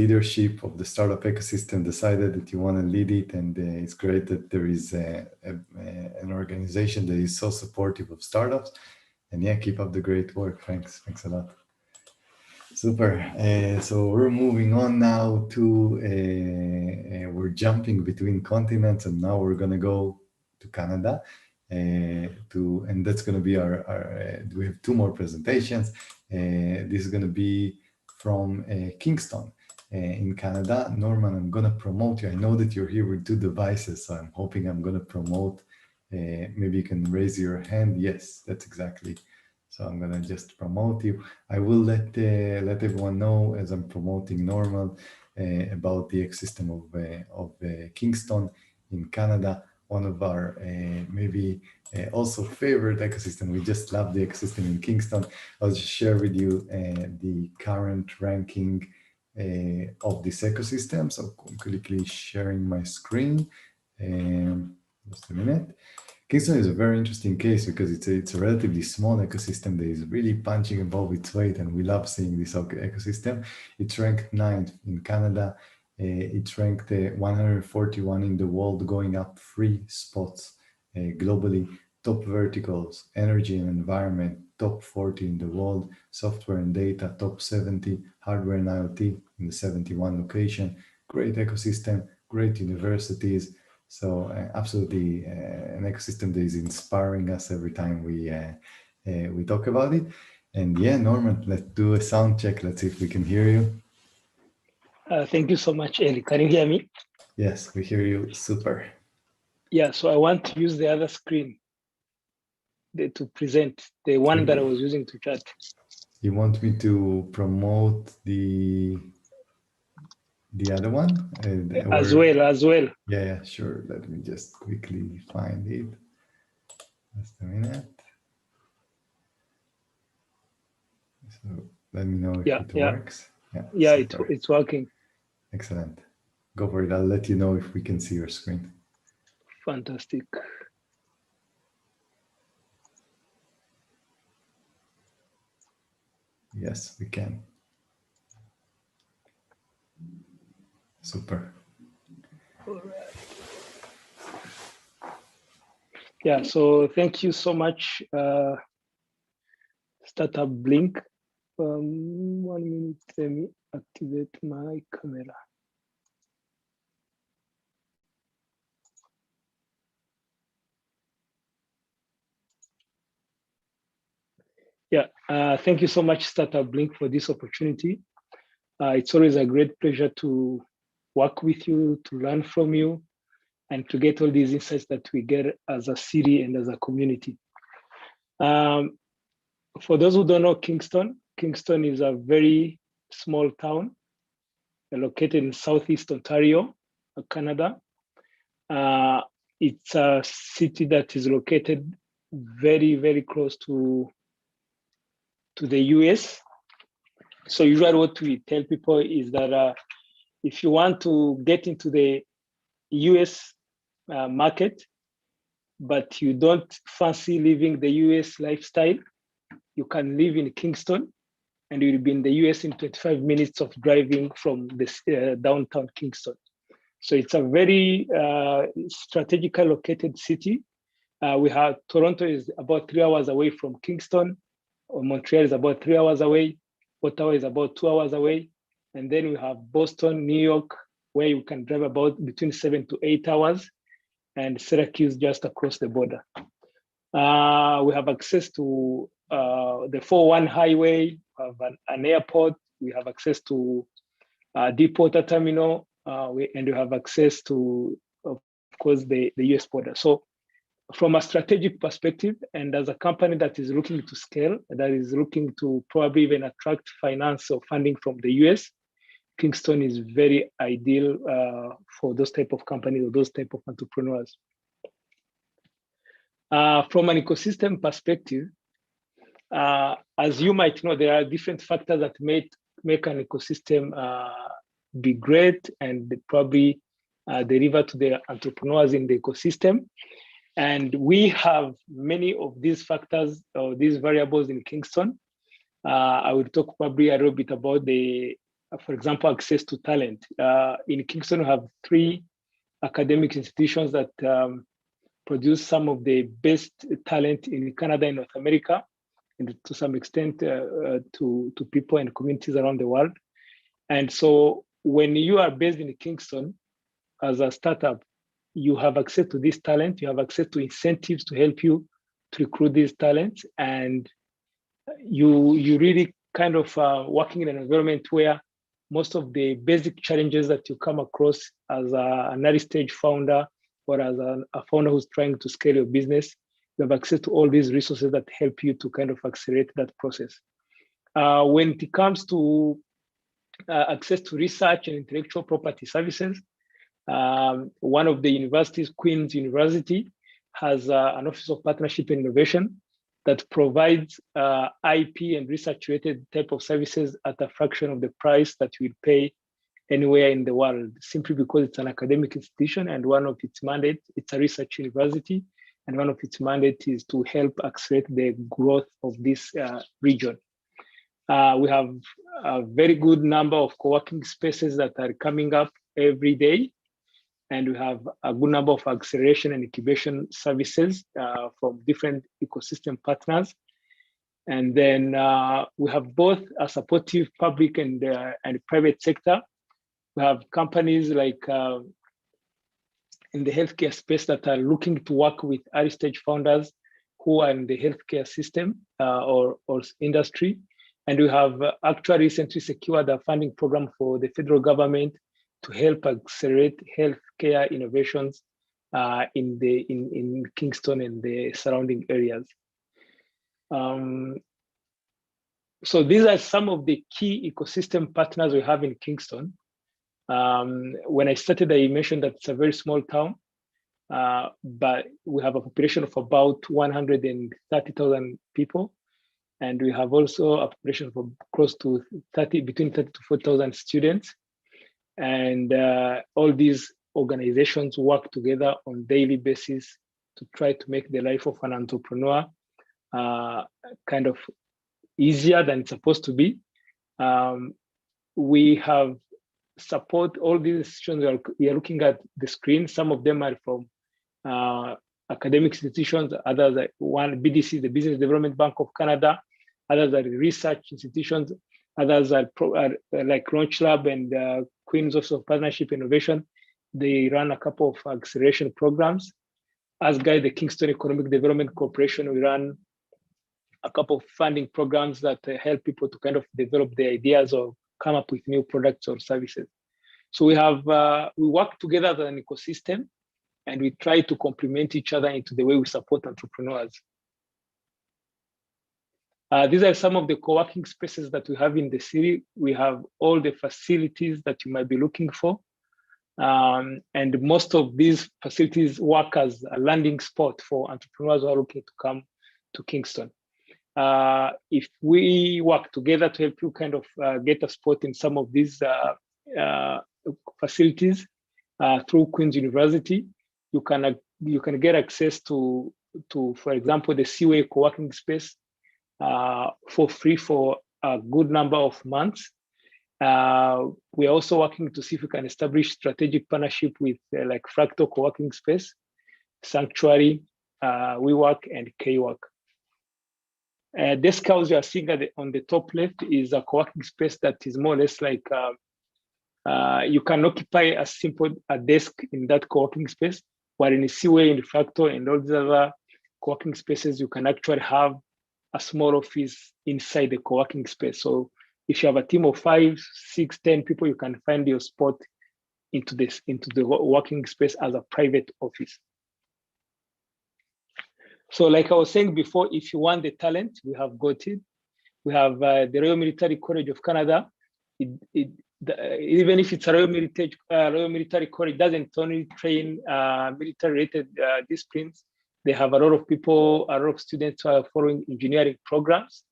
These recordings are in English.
leadership of the startup ecosystem decided that you want to lead it, and it's great that there is an organization that is so supportive of startups. And yeah, keep up the great work. Thanks a lot. Super. So we're moving on now to, we're jumping between continents, and now we're going to go to Canada. And that's going to be we have two more presentations. This is going to be from Kingston in Canada. Norman, I'm going to promote you. I know that you're here with two devices, so I'm hoping I'm going to promote. Maybe you can raise your hand. Yes, that's exactly. So I'm going to just promote you. I will let everyone know as I'm promoting Norman about the ecosystem of Kingston in Canada. One of our maybe also favorite ecosystem. We just love the ecosystem in Kingston. I'll just share with you the current ranking of this ecosystem. So I'm quickly sharing my screen. Just a minute. Kingston is a very interesting case because it's a relatively small ecosystem that is really punching above its weight, and we love seeing this ecosystem. It's ranked 9th in Canada. It's ranked 141 in the world, going up 3 spots globally. Top verticals, energy and environment, top 40 in the world. Software and data, top 70. Hardware and IoT in the 71 location. Great ecosystem, great universities. So absolutely an ecosystem that is inspiring us every time we talk about it. And yeah, Norman, let's do a sound check. Let's see if we can hear you. Thank you so much, Eli. Can you hear me? Yes, we hear you. Super. Yeah, so I want to use the other screen to present the one that I was using to chat. You want me to promote the other one? As well. Yeah, sure. Let me just quickly find it. Just a minute. So let me know if it works. Yeah, it's working. Excellent. Go for it. I'll let you know if we can see your screen. Fantastic. Yes, we can. Super. All right. Yeah, so thank you so much, StartupBlink. 1 minute, let me activate my camera. Yeah, thank you so much, StartupBlink, for this opportunity. It's always a great pleasure to work with you, to learn from you, and to get all these insights that we get as a city and as a community. For those who don't know Kingston, Kingston is a very small town located in Southeast Ontario, Canada. It's a city that is located very, very close to the US. So usually what we tell people is that if you want to get into the US market, but you don't fancy living the US lifestyle, you can live in Kingston and you'll be in the US in 25 minutes of driving from this downtown Kingston. So it's a very strategically located city. We have Toronto is about 3 hours away from Kingston, or Montreal is about 3 hours away, Ottawa is about 2 hours away. And then we have Boston, New York, where you can drive about between 7 to 8 hours, and Syracuse just across the border. We have access to the 401 highway, we have an airport, we have access to a deep water terminal, and we have access to, of course, the US border. So from a strategic perspective, and as a company that is looking to scale, that is looking to probably even attract finance or funding from the US, Kingston is very ideal for those type of companies or those type of entrepreneurs. From an ecosystem perspective, as you might know, there are different factors that make an ecosystem be great and probably deliver to the entrepreneurs in the ecosystem. And we have many of these factors or these variables in Kingston. I will talk probably a little bit about the for example, access to talent. In Kingston, we have 3 academic institutions that produce some of the best talent in Canada and North America, and to some extent to people and communities around the world. And so when you are based in Kingston as a startup, you have access to this talent, you have access to incentives to help you to recruit these talents, and you really kind of working in an environment where most of the basic challenges that you come across as an early stage founder or as a founder who's trying to scale your business, you have access to all these resources that help you to kind of accelerate that process. When it comes to access to research and intellectual property services, one of the universities, Queen's University, has an Office of Partnership and Innovation that provides IP and research-related type of services at a fraction of the price that you would pay anywhere in the world, simply because it's an academic institution and one of its mandates, it's a research university, and one of its mandates is to help accelerate the growth of this region. We have a very good number of co-working spaces that are coming up every day, and we have a good number of acceleration and incubation services from different ecosystem partners. And then we have both a supportive public and private sector. We have companies like in the healthcare space that are looking to work with early stage founders who are in the healthcare system or industry. And we have actually recently secured a funding program for the federal government to help accelerate healthcare innovations in Kingston and the surrounding areas. So these are some of the key ecosystem partners we have in Kingston. When I started, I mentioned that it's a very small town, but we have a population of about 130,000 people. And we have also a population of close to between 30 to 4,000 students. And all these organizations work together on a daily basis to try to make the life of an entrepreneur kind of easier than it's supposed to be. We have support all these institutions. We are looking at the screen. Some of them are from academic institutions, others are BDC, the Business Development Bank of Canada, others are research institutions, others are like Launch Lab and Queen's Office of Partnership Innovation. They run a couple of acceleration programs. As Guy, the Kingston Economic Development Corporation, we run a couple of funding programs that help people to kind of develop the ideas or come up with new products or services. So we have we work together as an ecosystem, and we try to complement each other into the way we support entrepreneurs. These are some of the co-working spaces that we have in the city. We have all the facilities that you might be looking for. And most of these facilities work as a landing spot for entrepreneurs who are looking to come to Kingston. If we work together to help you kind of get a spot in some of these facilities through Queen's University, you can get access to for example, the Seaway co-working space for free for a good number of months. We're also working to see if we can establish strategic partnership with like Fractal co-working space, Sanctuary, WeWork, and K-Work. This house you are seeing on the top left is a co-working space that is more or less like you can occupy a desk in that co-working space, while in the Seaway, in the Fractal, and all these other co-working spaces, you can actually have a small office inside the co-working space. So if you have a team of 5, 6, 10 people, you can find your spot into the working space as a private office. So like I was saying before, if you want the talent, we have got it. We have the Royal Military College of Canada. Even if it's a Royal Military College, doesn't only train military-related disciplines. They have a lot of people, a lot of students who are following engineering programs,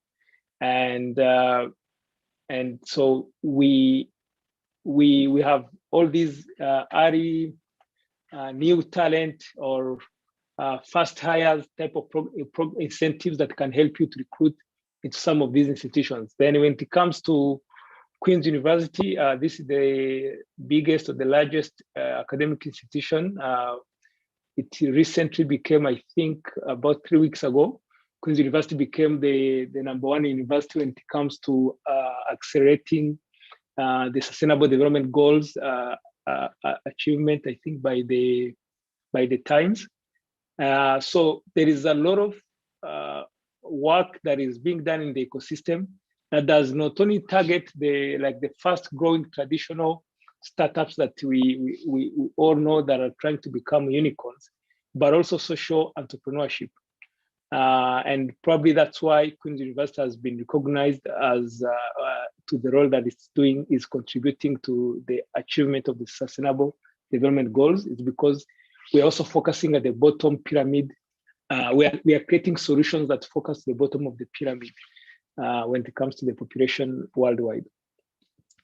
and so we have all these early new talent or fast hires type of incentives that can help you to recruit into some of these institutions. Then when it comes to Queen's University, this is the biggest or the largest academic institution. It recently became, I think, about 3 weeks ago, Queen's University became the #1 university when it comes to accelerating the Sustainable Development Goals achievement, I think, by the Times. So there is a lot of work that is being done in the ecosystem that does not only target the fast growing traditional startups that we all know that are trying to become unicorns, but also social entrepreneurship. And probably that's why Queen's University has been recognized as to the role that it's doing, is contributing to the achievement of the Sustainable Development Goals. It's because we're also focusing at the bottom pyramid. We are creating solutions that focus the bottom of the pyramid when it comes to the population worldwide.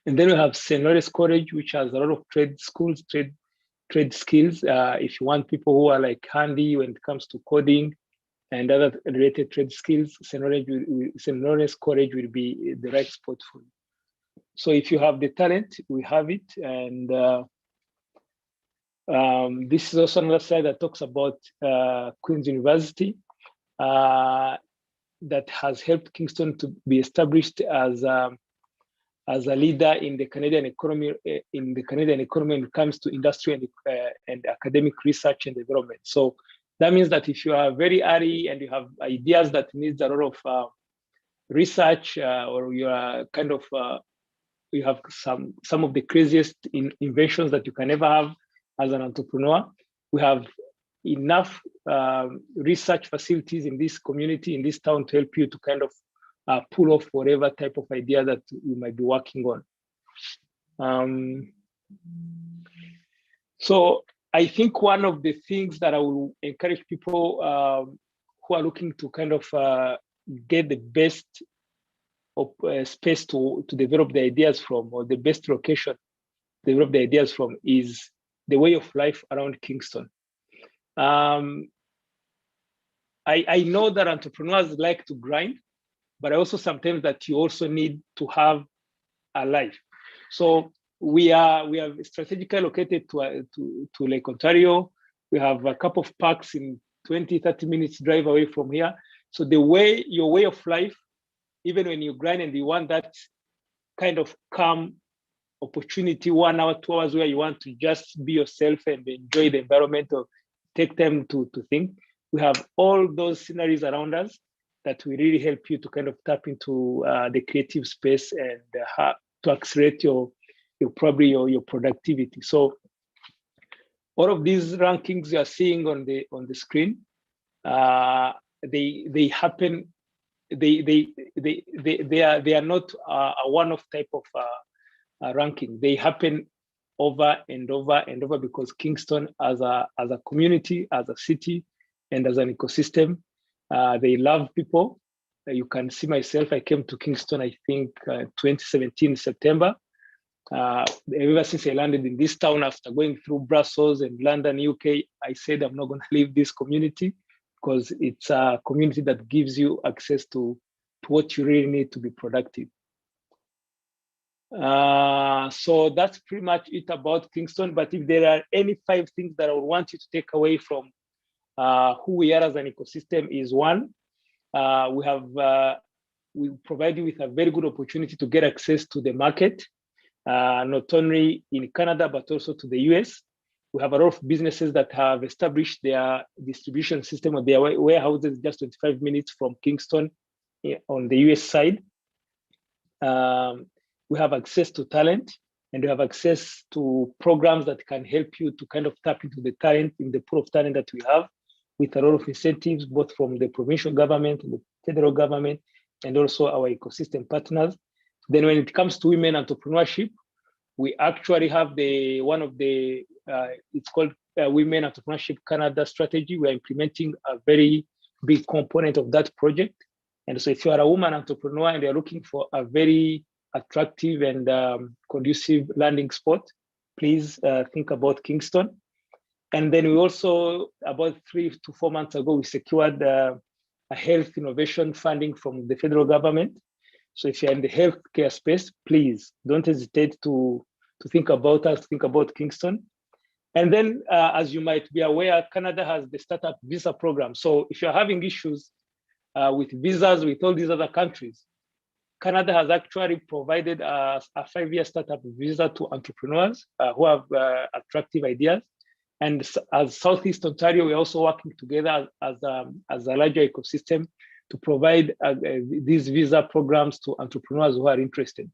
And then we have St. Lawrence College, which has a lot of trade schools, trade skills. If you want people who are like handy when it comes to coding and other related trade skills, St. Lawrence College will be the right spot for you. So if you have the talent, we have it. And this is also another slide that talks about Queen's University that has helped Kingston to be established as a leader in the Canadian economy. When it comes to industry and academic research and development. So that means that if you are very early and you have ideas that needs a lot of research, or you are kind of you have some of the craziest inventions that you can ever have as an entrepreneur, we have enough research facilities in this community, in this town, to help you to kind of pull off whatever type of idea that you might be working on. So I think one of the things that I will encourage people who are looking to kind of get the best space to develop the ideas from, or the best location to develop the ideas from, is the way of life around Kingston. I know that entrepreneurs like to grind, but also sometimes that you also need to have a life. So we are strategically located to Lake Ontario. We have a couple of parks in 20-30 minutes drive away from here. So your way of life, even when you grind and you want that kind of calm opportunity, 1 hour, 2 hours, where you want to just be yourself and enjoy the environment, or take time to think, we have all those sceneries around us that will really help you to kind of tap into the creative space and to accelerate your productivity. So all of these rankings you are seeing on the screen, they happen. They are not a one-off type of ranking. They happen over and over and over, because Kingston, as a community, as a city, and as an ecosystem, they love people. You can see myself. I came to Kingston, I think, 2017 September. Ever since I landed in this town, after going through Brussels and London, UK, I said I'm not going to leave this community, because it's a community that gives you access to what you really need to be productive. So that's pretty much it about Kingston. But if there are any 5 things that I would want you to take away from who we are as an ecosystem, is one, we provide you with a very good opportunity to get access to the market, not only in Canada, but also to the US. We have a lot of businesses that have established their distribution system, or their warehouses just 25 minutes from Kingston on the US side. We have access to talent, and we have access to programs that can help you to kind of tap into the talent, in the pool of talent that we have, with a lot of incentives, both from the provincial government and the federal government, and also our ecosystem partners. Then when it comes to women entrepreneurship, we actually have it's called Women Entrepreneurship Canada strategy. We're implementing a very big component of that project. And so if you are a woman entrepreneur and you're looking for a very attractive and conducive landing spot, please think about Kingston. And then we also, about 3 to 4 months ago, we secured a health innovation funding from the federal government. So if you're in the healthcare space, please don't hesitate to think about us, think about Kingston. And then, as you might be aware, Canada has the startup visa program. So if you're having issues with visas with all these other countries, Canada has actually provided a 5-year startup visa to entrepreneurs who have attractive ideas. And as Southeast Ontario, we're also working together as a larger ecosystem to provide these visa programs to entrepreneurs who are interested.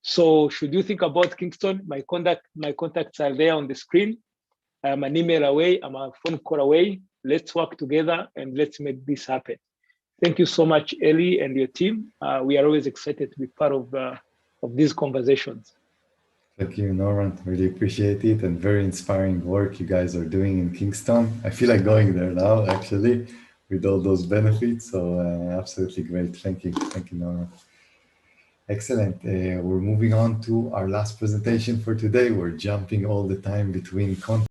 So should you think about Kingston, my contacts are there on the screen. I'm an email away, I'm a phone call away. Let's work together and let's make this happen. Thank you so much, Ellie and your team. We are always excited to be part of these conversations. Thank you, Norman. Really appreciate it, and very inspiring work you guys are doing in Kingston. I feel like going there now, actually, with all those benefits. So absolutely great. Thank you, Norman. Excellent. We're moving on to our last presentation for today. We're jumping all the time between content.